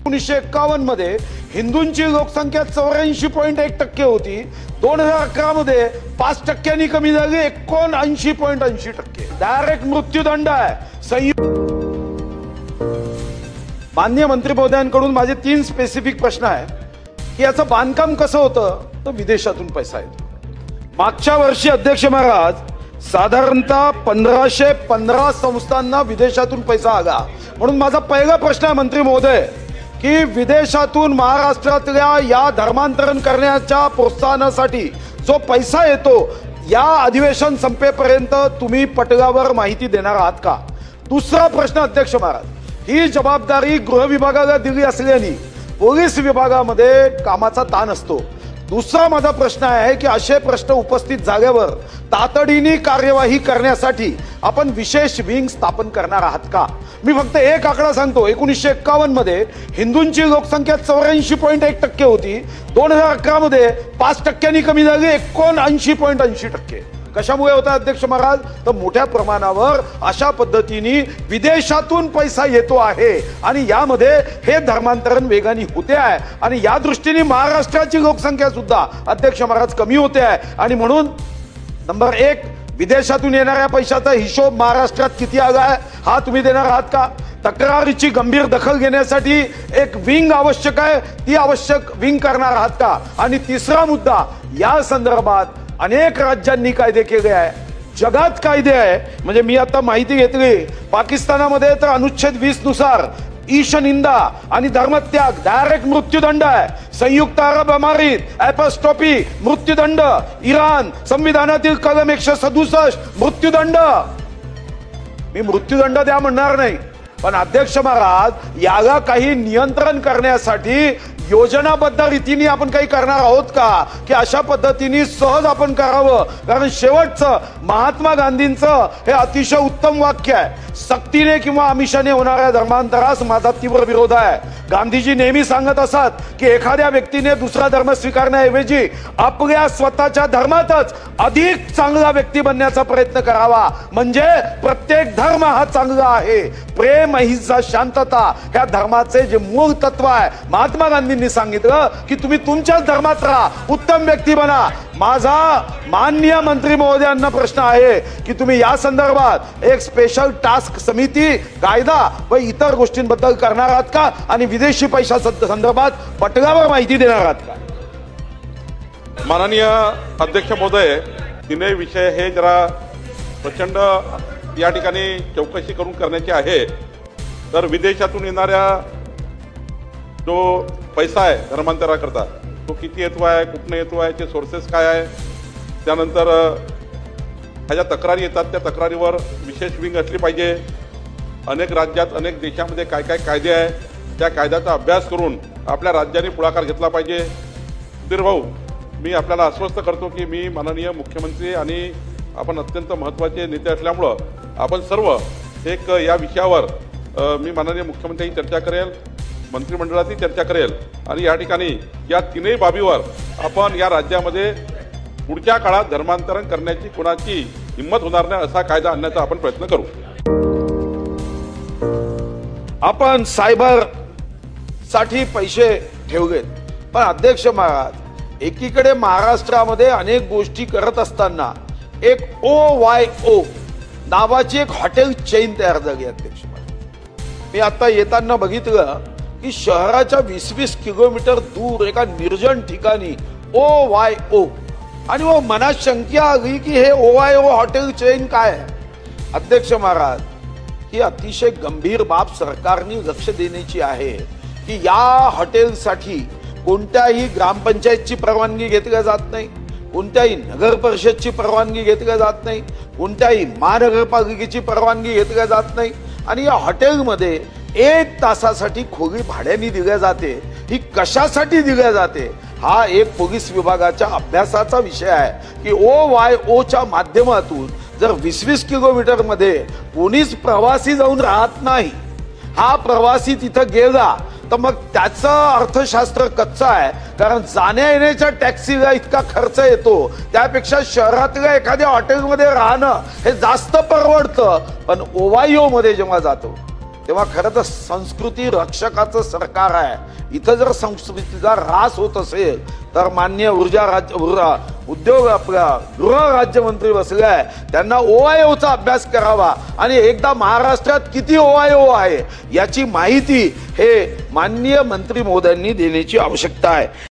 1951 मध्ये हिंदूंची लोकसंख्या 84.1% होती. 2011 मध्ये 5% कमी झाली, 79.80%. डायरेक्ट मृत्यूदंड आहे. माननीय मंत्री महोदयांकडून माझे 3 स्पेसिफिक प्रश्न आहेत की याचं बांधकाम कसं होतं. तर विदेशातून पैसा येतो. मागच्या वर्षी अध्यक्ष महाराज साधारणतः 1515 संस्थांना विदेशातून पैसा आला. म्हणून माझा पहिला प्रश्न आहे मंत्री महोदय की विदेशातून महाराष्ट्रातल्या या धर्मांतरण करण्याच्या प्रोत्साहनासाठी जो पैसा येतो या अधिवेशन संपेपर्यंत तुम्ही पटलावर माहिती देणार आहात का. दुसरा प्रश्न अध्यक्ष महाराज, ही जबाबदारी गृह विभागाला दिली असल्याने पोलीस विभागामध्ये कामाचा ताण असतो. दुसरा माझा प्रश्न आहे की असे प्रश्न उपस्थित झाल्यावर तातडीने कार्यवाही करण्यासाठी आपण विशेष विंग स्थापन करणार आहात का. मी फक्त एक आकडा सांगतो. 1951 मध्ये हिंदूंची लोकसंख्या 84.1% होती. 2011 मध्ये 5% कमी झाली, 79.80%. कशामुळे होता अध्यक्ष महाराज. तर मोठ्या प्रमाणावर अशा पद्धतीने विदेशातून पैसा येतो आहे आणि यामध्ये हे धर्मांतरण वेगाने होते आहे आणि या दृष्टीने महाराष्ट्राची लोकसंख्या सुद्धा अध्यक्ष महाराज कमी होते आहे. आणि म्हणून नंबर 1, विदेशातून येणाऱ्या पैशाचा हिशोब महाराष्ट्रात किती आला आहे हा तुम्ही देणार आहात का. तक्रारीची गंभीर दखल घेण्यासाठी एक विंग आवश्यक आहे, ती आवश्यक विंग करणार आहात का. आणि तिसरा मुद्दा, या संदर्भात अनेक राज्यांनी कायदे केले आहे, जगात कायदे आहे. म्हणजे मी आता माहिती घेतली, पाकिस्तानामध्ये तर अनुच्छेद 20 नुसार ईशनिंदा आणि धर्मत्याग डायरेक्ट मृत्यूदंड आहे. संयुक्त अरब अमारीत एपॉस्ट्रोफी मृत्यूदंड. इराण संविधानातील कलम 167 मृत्यूदंड. मी मृत्यूदंड द्या म्हणणार नाही, पण अध्यक्ष महाराज याला काही नियंत्रण करण्यासाठी योजनाबद्ध रीतीने आपण काही करणार आहोत का की अशा पद्धतीने सहज आपण करावं. कारण शेवटचं महात्मा गांधींचं हे अतिशय उत्तम वाक्य आहे, सक्तीने किंवा आमिषाने होणाऱ्या धर्मांतरास माझा तीव्र विरोध आहे. गांधीजी नेहमी सांगत असत की एखाद्या व्यक्तीने दुसरा धर्म स्वीकारण्याऐवजी आपल्या स्वतःच्या धर्मातच अधिक चांगला व्यक्ती बनण्याचा प्रयत्न करावा. म्हणजे प्रत्येक धर्म हा चांगला आहे. प्रेम, अहिंसा, शांतता ह्या धर्माचे जे मूळ तत्व आहे. महात्मा गांधींनी सांगितलं की तुम्ही तुमच्याच धर्मात राहा, उत्तम व्यक्ती बना. माझा माननीय मंत्री महोदयांना प्रश्न आहे की तुम्ही या संदर्भात एक स्पेशल टास्क समिती, कायदा व इतर गोष्टींबद्दल करणार आहात का आणि विदेशी पैशा संदर्भात पटलावर माहिती देणार आहात का. माननीय अध्यक्ष महोदय, तिन्ही विषय हे जरा प्रचंड या ठिकाणी चौकशी करून करण्याची आहे. तर विदेशातून येणाऱ्या जो पैसा आहे धर्मांतराकरता तो किती येतो आहे, कुठनं येतो आहे, ते सोर्सेस काय आहे. त्यानंतर ह्या ज्या तक्रारी येतात त्या तक्रारीवर विशेष विंग असली पाहिजे. अनेक राज्यात अनेक देशामध्ये काय काय कायदे आहे त्या कायद्याचा अभ्यास करून आपल्या राज्याने पुढाकार घेतला पाहिजे. सुधीर भाऊ, मी आपल्याला आश्वस्त करतो की मी माननीय मुख्यमंत्री आणि आपण अत्यंत महत्त्वाचे नेते असल्यामुळं आपण सर्व एक या विषयावर मी माननीय मुख्यमंत्र्यांची चर्चा करेल, मंत्रिमंडळाची चर्चा करेल आणि या ठिकाणी या तीनही बाबीवर आपण या राज्यामध्ये पुढच्या काळात धर्मांतरण करण्याची कोणाची हिंमत होणार नाही असा कायदा आणण्याचा आपण प्रयत्न करू. आपण सायबर साठी पैसे ठेवलेत, पण अध्यक्ष महाराज एकीकडे महाराष्ट्रामध्ये अनेक गोष्टी करत असताना एक OYO नावाची एक हॉटेल चेन तयार झाली. अध्यक्ष महाराज, मी आता येताना बघितलं की शहराच्या 20-20 किलोमीटर दूर एका निर्जन ठिकाणी OYO, आणि वो मनात शंका आली की हे OYO हॉटेल चेन काय आहे. अध्यक्ष महाराज, ही अतिशय गंभीर बाब सरकारने लक्ष देण्याची आहे की या हॉटेलसाठी कोणत्याही ग्रामपंचायतची परवानगी घेतली जात नाही, कोणत्याही नगर परिषदची परवानगी घेतली जात नाही, कोणत्याही महानगरपालिकेची परवानगी घेतली जात नाही. आणि या हॉटेलमध्ये 1 तासासाठी खोली भाड्याने दिल्या जाते. ही कशासाठी दिल्या जाते हा एक पोलीस विभागाच्या अभ्यासाचा विषय आहे की OYOच्या माध्यमातून जर 20-20 किलोमीटर मध्ये कोणीच प्रवासी जाऊन राहत नाही, हा प्रवासी तिथं गेला तर मग त्याचं अर्थशास्त्र कच्चं आहे. कारण जाण्या येण्याच्या टॅक्सीला इतका खर्च येतो, त्यापेक्षा शहरातल्या एखाद्या हॉटेलमध्ये राहणं हे जास्त परवडतं. पण OYO मध्ये जेव्हा जातो तेव्हा खरं तर संस्कृती रक्षकाचं सरकार आहे. इथं जर संस्कृतीचा ऱ्हास होत असेल तर माननीय उद्योग आपल्या गृह राज्यमंत्री बसले आहे, त्यांना OIOचा अभ्यास करावा आणि एकदा महाराष्ट्रात किती OIO आहे याची माहिती हे माननीय मंत्री महोदयांनी देण्याची आवश्यकता आहे.